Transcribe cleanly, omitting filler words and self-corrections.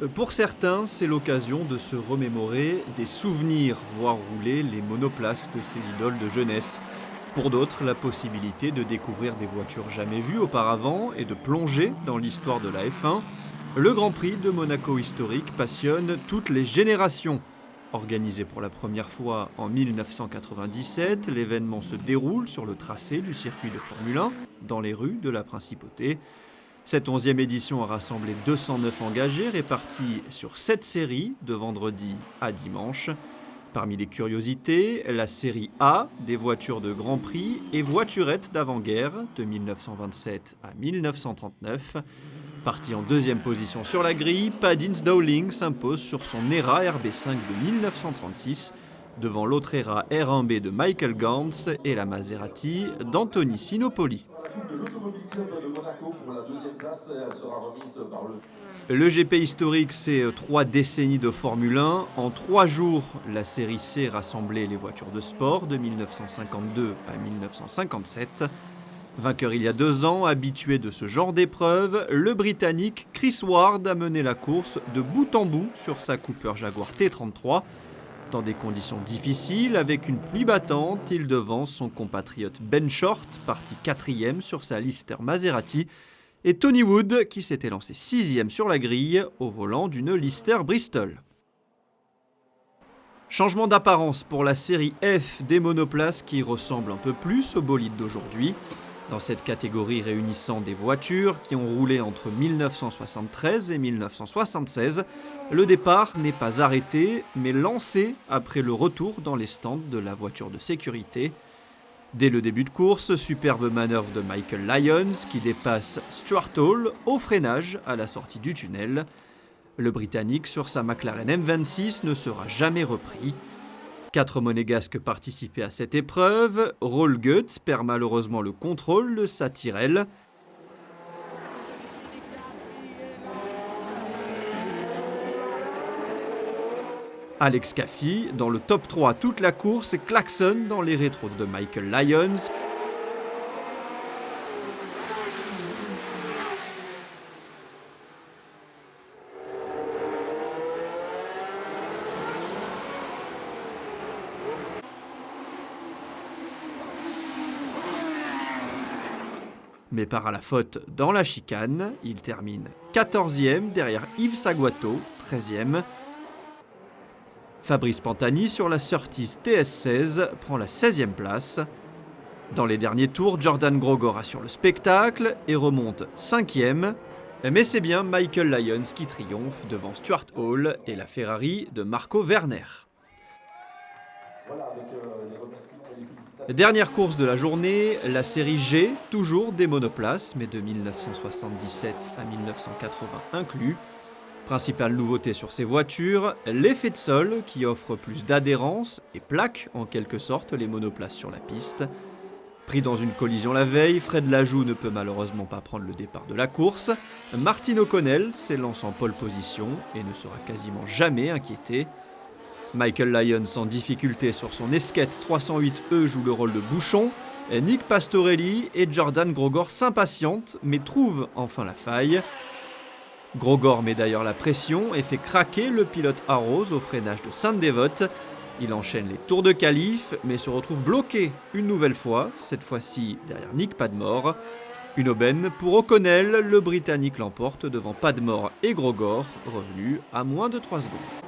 Pour certains, c'est l'occasion de se remémorer des souvenirs, voir rouler les monoplaces de ces idoles de jeunesse. Pour d'autres, la possibilité de découvrir des voitures jamais vues auparavant et de plonger dans l'histoire de la F1. Le Grand Prix de Monaco historique passionne toutes les générations. Organisé pour la première fois en 1997, l'événement se déroule sur le tracé du circuit de Formule 1, dans les rues de la Principauté. Cette 11e édition a rassemblé 209 engagés répartis sur 7 séries de vendredi à dimanche. Parmi les curiosités, la série A des voitures de Grand Prix et voiturettes d'avant-guerre de 1927 à 1939. Parti en deuxième position sur la grille, Padins Dowling s'impose sur son ERA RB5 de 1936 devant l'autre ERA R1B de Michael Gantz et la Maserati d'Anthony Sinopoli. Le GP historique, c'est 3 décennies de Formule 1. En 3 jours, la série C rassemblait les voitures de sport de 1952 à 1957. Vainqueur il y a 2 ans, habitué de ce genre d'épreuve, le Britannique Chris Ward a mené la course de bout en bout sur sa Cooper Jaguar T33. Dans des conditions difficiles, avec une pluie battante, il devance son compatriote Ben Short, parti 4e sur sa Lister Maserati, et Tony Wood, qui s'était lancé 6e sur la grille au volant d'une Lister Bristol. Changement d'apparence pour la série F des monoplaces qui ressemble un peu plus au bolide d'aujourd'hui. Dans cette catégorie réunissant des voitures qui ont roulé entre 1973 et 1976, le départ n'est pas arrêté, mais lancé après le retour dans les stands de la voiture de sécurité. Dès le début de course, superbe manœuvre de Michael Lyons qui dépasse Stuart Hall au freinage à la sortie du tunnel. Le Britannique sur sa McLaren M26 ne sera jamais repris. 4 monégasques participaient à cette épreuve. Roll Guts perd malheureusement le contrôle de sa Tyrrell. Alex Caffey, dans le top 3 toute la course, klaxonne dans les rétros de Michael Lyons. Mais part à la faute dans la chicane, il termine 14e derrière Yves Saguato, 13e. Fabrice Pantani sur la Surtees TS16 prend la 16e place. Dans les derniers tours, Jordan Grogor assure le spectacle et remonte 5e. Mais c'est bien Michael Lyons qui triomphe devant Stuart Hall et la Ferrari de Marco Werner. Dernière course de la journée, la série G, toujours des monoplaces, mais de 1977 à 1980 inclus. Principale nouveauté sur ces voitures, l'effet de sol qui offre plus d'adhérence et plaque en quelque sorte les monoplaces sur la piste. Pris dans une collision la veille, Fred Lajoux ne peut malheureusement pas prendre le départ de la course. Martin O'Connell s'élance en pole position et ne sera quasiment jamais inquiété. Michael Lyons en difficulté sur son Esquette 308E joue le rôle de bouchon. Nick Pastorelli et Jordan Grogor s'impatientent mais trouvent enfin la faille. Grogor met d'ailleurs la pression et fait craquer le pilote Arrows au freinage de Sainte-Dévote. Il enchaîne les tours de qualif mais se retrouve bloqué une nouvelle fois, cette fois-ci derrière Nick Padmore. Une aubaine pour O'Connell, le Britannique l'emporte devant Padmore et Grogor, revenus à moins de 3 secondes.